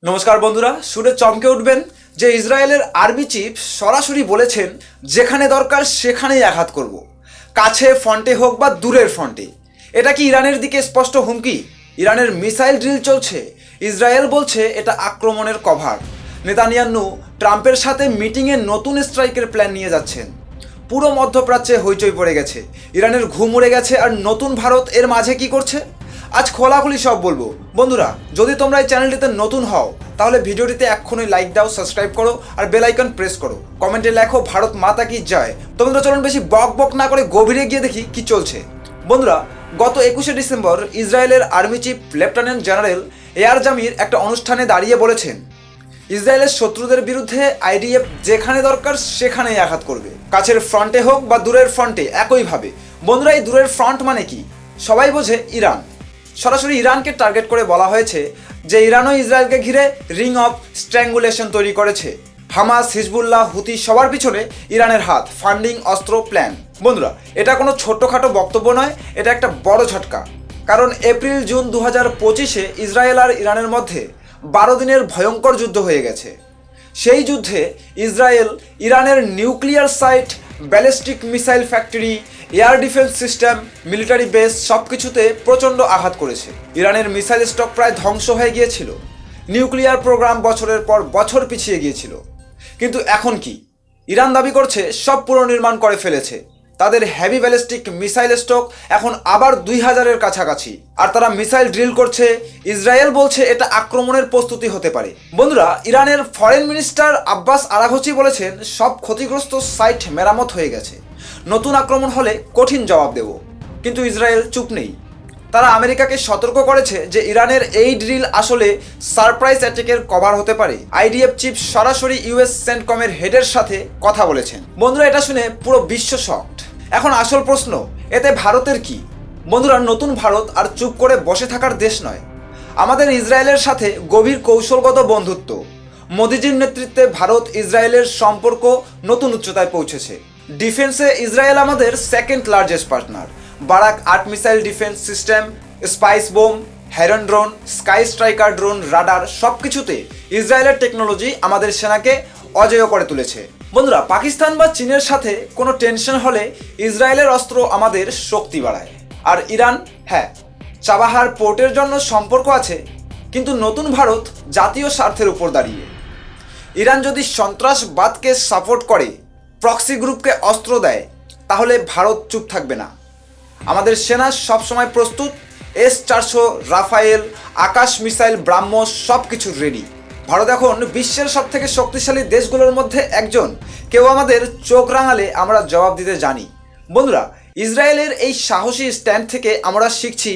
নমস্কার বন্ধুরা, শুনে চমকে উঠবেন যে ইসরায়েলের আর্মি চিফ সরাসরি বলেছেন যেখানে দরকার সেখানেই আঘাত করব, কাছে ফ্রন্টে হোক বা দূরের ফ্রন্টে। এটা কি ইরানের দিকে স্পষ্ট হুমকি? ইরানের মিসাইল ড্রিল চলছে, ইসরায়েল বলছে এটা আক্রমণের কভার। নেতানিয়াহু ট্রাম্পের সাথে মিটিংয়ে নতুন স্ট্রাইকের প্ল্যান নিয়ে যাচ্ছেন। পুরো মধ্যপ্রাচ্যে হইচই পড়ে গেছে, ইরানের ঘুম উড়ে গেছে। আর নতুন ভারত এর মাঝে কি করছে আজ খোলাখুলি সব বলবো। বন্ধুরা, যদি তোমরা এই চ্যানেলটিতে নতুন হও তাহলে ভিডিওটিতে এক্ষুনি লাইক দাও, সাবস্ক্রাইব করো আর বেল আইকন প্রেস করো। কমেন্টে লেখো ভারত মাতা কি জয়। তো বন্ধুরা, চলুন বেশি বক বক না করে গভীরে গিয়ে দেখি কি চলছে। বন্ধুরা, গত 21শে ডিসেম্বর ইসরায়েলের army chief lieutenant general air Jamir একটা অনুষ্ঠানে দাঁড়িয়ে বলেছেন ইসরায়েলের শত্রুদের বিরুদ্ধে আইডিএফ যেখানে দরকার সেখানেই আঘাত করবে, কাছের ফ্রন্টে হোক বা দূরের ফ্রন্টে একইভাবে। বন্ধুরা, এই দূরের ফ্রন্ট মানে কি? সবাই বোঝে ইরান। সরাসরি ইরানকে টার্গেট করে বলা হয়েছে যে ইরানও ইসরায়েলকে ঘিরে রিং অফ স্ট্র্যাঙ্গুলেশন তৈরি করেছে। হামাস, হিজবুল্লাহ, হুতি সবার পিছনে ইরানের হাত, ফান্ডিং, অস্ত্র, প্ল্যান। বন্ধুরা, এটা কোনো ছোট্টখাটো বক্তব্য নয়, এটা একটা বড় ঝটকা। কারণ এপ্রিল জুন 2025-এ ইসরায়েল আর ইরানের মধ্যে 12 দিনের ভয়ঙ্কর যুদ্ধ হয়ে গেছে। সেই যুদ্ধে ইসরায়েল ইরানের nuclear site, ballistic missile factory, air defence system, military base সব কিছুতে প্রচণ্ড আঘাত করেছে। ইরানের মিসাইল স্টক প্রায় ধ্বংস হয়ে গিয়েছিল, নিউক্লিয়ার প্রোগ্রাম বছরের পর বছর পিছিয়ে গিয়েছিল। কিন্তু এখন কি? ইরান দাবি করছে সব পুনর্নির্মাণ করে ফেলেছে। তাদের হেভি ব্যালিস্টিক মিসাইল স্টক এখন আবার 2000-এর কাছাকাছি, আর তারা মিসাইল ড্রিল করছে। ইসরায়েল বলছে এটা আক্রমণের প্রস্তুতি হতে পারে। বন্ধুরা, ইরানের ফরেন মিনিস্টার আব্বাস আরাঘচি বলেছেন সব ক্ষতিগ্রস্ত সাইট মেরামত হয়ে গেছে, নতুন আক্রমণ হলে কঠিন জবাব দেব। কিন্তু ইসরায়েল চুপ নেই। তারা আমেরিকাকে সতর্ক করেছে যে ইরানের এই ড্রিল আসলে সারপ্রাইজ অ্যাটাকের কভার হতে পারে। আইডিএফ চিফ সরাসরি ইউএস সেন্টকমের হেডের সাথে কথা বলেছেন। বন্ধুরা, এটা শুনে পুরো বিশ্ব শকড। এখন আসল প্রশ্ন, এতে ভারতের কি? বন্ধুরা, নতুন ভারত আর চুপ করে বসে থাকার দেশ নয়। আমাদের ইসরায়েলের সাথে গভীর কৌশলগত বন্ধুত্ব। মোদিজির নেতৃত্বে ভারত ইসরায়েলের সম্পর্ক নতুন উচ্চতায় পৌঁছেছে। ডিফেন্সে ইসরায়েল আমাদের second largest partner. Barack 8 missile defence system, spice bomb, heron drone, sky striker drone, radar সব কিছুতে ইসরায়েলের টেকনোলজি আমাদের সেনাকে অজেয় করে তুলেছে। বন্ধুরা, পাকিস্তান বা চীনের সাথে কোনো টেনশন হলে ইসরায়েলের অস্ত্র আমাদের শক্তি বাড়ায়। আর ইরান, হ্যাঁ, চাবাহার পোর্টের জন্য সম্পর্ক আছে, কিন্তু নতুন ভারত জাতীয় স্বার্থের উপর দাঁড়িয়ে। ইরান যদি সন্ত্রাসবাদকে সাপোর্ট করে, প্রক্সি গ্রুপকে অস্ত্র দেয়, তাহলে ভারত চুপ থাকবে না। আমাদের সেনা সবসময় প্রস্তুত। S-400, রাফায়েল, আকাশ মিসাইল, ব্রাহ্মস সব কিছু রেডি। ভারত এখন বিশ্বের সব থেকে শক্তিশালী দেশগুলোর মধ্যে একজন। কেউ আমাদের চোখ রাঙালে আমরা জবাব দিতে জানি। বন্ধুরা, ইসরায়েলের এই সাহসী স্ট্যান্ড থেকে আমরা শিখছি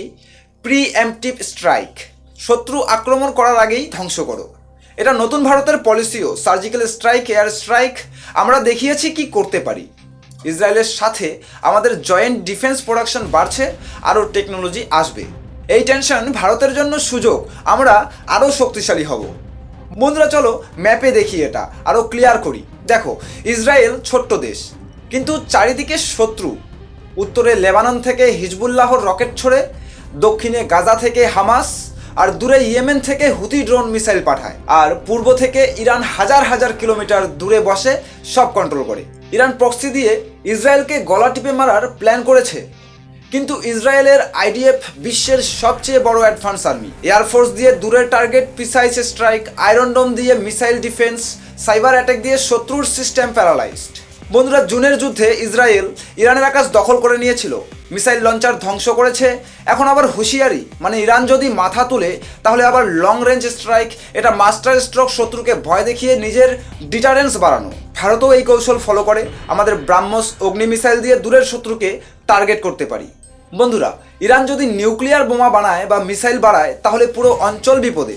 প্রিএমপ্টিভ স্ট্রাইক। শত্রু আক্রমণ করার আগেই ধ্বংস করো। এটা নতুন ভারতের পলিসিও। সার্জিক্যাল স্ট্রাইক, এয়ার স্ট্রাইক, আমরা দেখিয়েছি কি করতে পারি। ইসরায়েলের সাথে আমাদের জয়েন্ট ডিফেন্স প্রোডাকশন বাড়ছে, আরও টেকনোলজি আসবে। এই টেনশন ভারতের জন্য সুযোগ, আমরা আরও শক্তিশালী হব। বন্ধুরা, চলো ম্যাপে দেখি, এটা আরও ক্লিয়ার করি। দেখো, ইসরায়েল ছোট্ট দেশ, কিন্তু চারিদিকে শত্রু। উত্তরে লেবানন থেকে হিজবুল্লাহর রকেট ছড়ে, দক্ষিণে গাজা থেকে হামাস, আর দূরে ইয়েমেন থেকে হুতি ড্রোন মিসাইল পাঠায়, আর পূর্ব থেকে ইরান হাজার হাজার কিলোমিটার দূরে বসে সব কন্ট্রোল করে। ইরান প্রক্সি দিয়ে ইসরায়েলকে গলা টিপে মারার প্ল্যান করেছে। কিন্তু ইসরায়েলের আইডিএফ বিশ্বের সবচেয়ে বড় অ্যাডভান্স আর্মি। এয়ারফোর্স দিয়ে দূরের টার্গেট প্রিসাইজ স্ট্রাইক, আয়রন ডোম দিয়ে মিসাইল ডিফেন্স, সাইবার অ্যাটাক দিয়ে শত্রুর সিস্টেম প্যারালাইজড। বন্ধুরা, জুনের যুদ্ধে ইসরায়েল ইরানের আকাশ দখল করে নিয়েছিল, মিসাইল লঞ্চার ধ্বংস করেছে। এখন আবার হুঁশিয়ারি, মানে ইরান যদি মাথা তুলে তাহলে আবার লং রেঞ্জ স্ট্রাইক। এটা মাস্টার স্ট্রোক, শত্রুকে ভয় দেখিয়ে নিজের ডিটারেন্স বাড়ানো। ভারতও এই কৌশল ফলো করে। আমাদের ব্রাহ্মস অগ্নি মিসাইল দিয়ে দূরের শত্রুকে টার্গেট করতে পারি। বন্ধুরা, ইরান যদি নিউক্লিয়ার বোমা বানায় বা মিসাইল বাড়ায় তাহলে পুরো অঞ্চল বিপদে।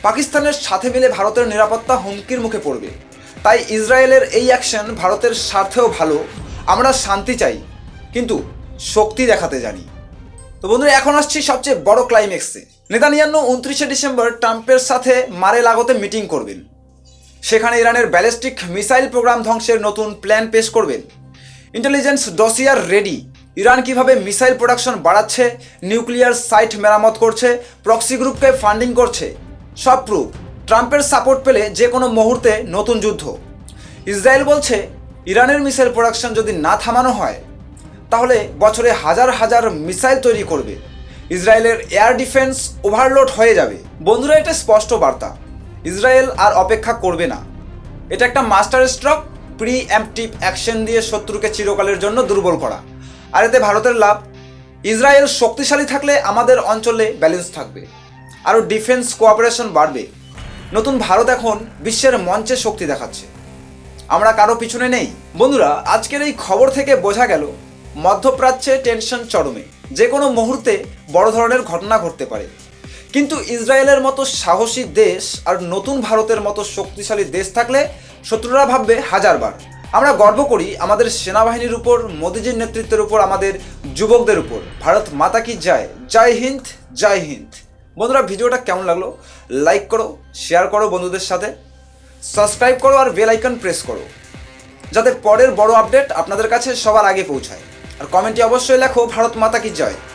পাকিস্তানের সাথে মিলে ভারতের নিরাপত্তা হুমকির মুখে পড়বে। তাই ইসরায়েলের এই অ্যাকশন ভারতের স্বার্থেও ভালো। আমরা শান্তি চাই, কিন্তু শক্তি দেখাতে জানি। তো বন্ধুরা, এখন আসছি সবচেয়ে বড় ক্লাইম্যাক্সে। নেতানিয়াহু 29শে ডিসেম্বর ট্রাম্পের সাথে মারে লাগোতে মিটিং করবেন। সেখানে ইরানের ব্যালিস্টিক মিসাইল প্রোগ্রাম ধ্বংসের নতুন প্ল্যান পেশ করবেন। Intelligence dossier ready. ইরান কিভাবে মিসাইল প্রোডাকশন বাড়াচ্ছে, নিউক্লিয়ার সাইট মেরামত করছে, প্রক্সি গ্রুপকে ফান্ডিং করছে, সব প্রুফ। ট্রাম্পের সাপোর্ট পেলে যে কোনো মুহূর্তে নতুন যুদ্ধ। ইসরায়েল বলছে ইরানের মিসাইল প্রোডাকশন যদি না থামানো হয় তাহলে বছরে হাজার হাজার মিসাইল তৈরি করবে। ইসরায়েলের এয়ার ডিফেন্স ওভারলোড হয়ে যাবে। বন্ধুরা, এটা স্পষ্ট বার্তা, ইসরায়েল আর অপেক্ষা করবে না। এটা একটা মাস্টার স্ট্রোক, প্রি অ্যাম্পটিভ অ্যাকশন দিয়ে শত্রুকে চিরকালের জন্য দুর্বল করা। আর এতে ভারতের লাভ। ইসরায়েল শক্তিশালী থাকলে আমাদের অঞ্চলে ব্যালেন্স থাকবে, আরও ডিফেন্স কোঅপারেশন বাড়বে। নতুন ভারত এখন বিশ্বের মঞ্চে শক্তি দেখাচ্ছে, আমরা কারো পিছনে নেই। বন্ধুরা, আজকের এই খবর থেকে বোঝা গেল মধ্যপ্রাচ্যে টেনশন চরমে, যে কোনো মুহূর্তে বড় ধরনের ঘটনা ঘটতে পারে। কিন্তু ইসরায়েলের মতো সাহসী দেশ আর নতুন ভারতের মতো শক্তিশালী দেশ থাকলে শত্রুরা ভাববে হাজারবার। আমরা গর্ব করি আমাদের সেনাবাহিনীর উপর, মোদিজির নেতৃত্বের উপর, আমাদের যুবকদের উপর। ভারত মাতা কি জয়। জয় হিন্দ, জয় হিন্দ। বন্ধুরা, ভিডিওটা কেমন লাগলো লাইক করো, শেয়ার করো বন্ধুদের সাথে, সাবস্ক্রাইব করো আর বেল আইকন প্রেস করো, যাতে পরের বড় আপডেট আপনাদের কাছে সবার আগে পৌঁছায়। আর কমেন্টে অবশ্যই লেখো ভারত মাতা কি জয়।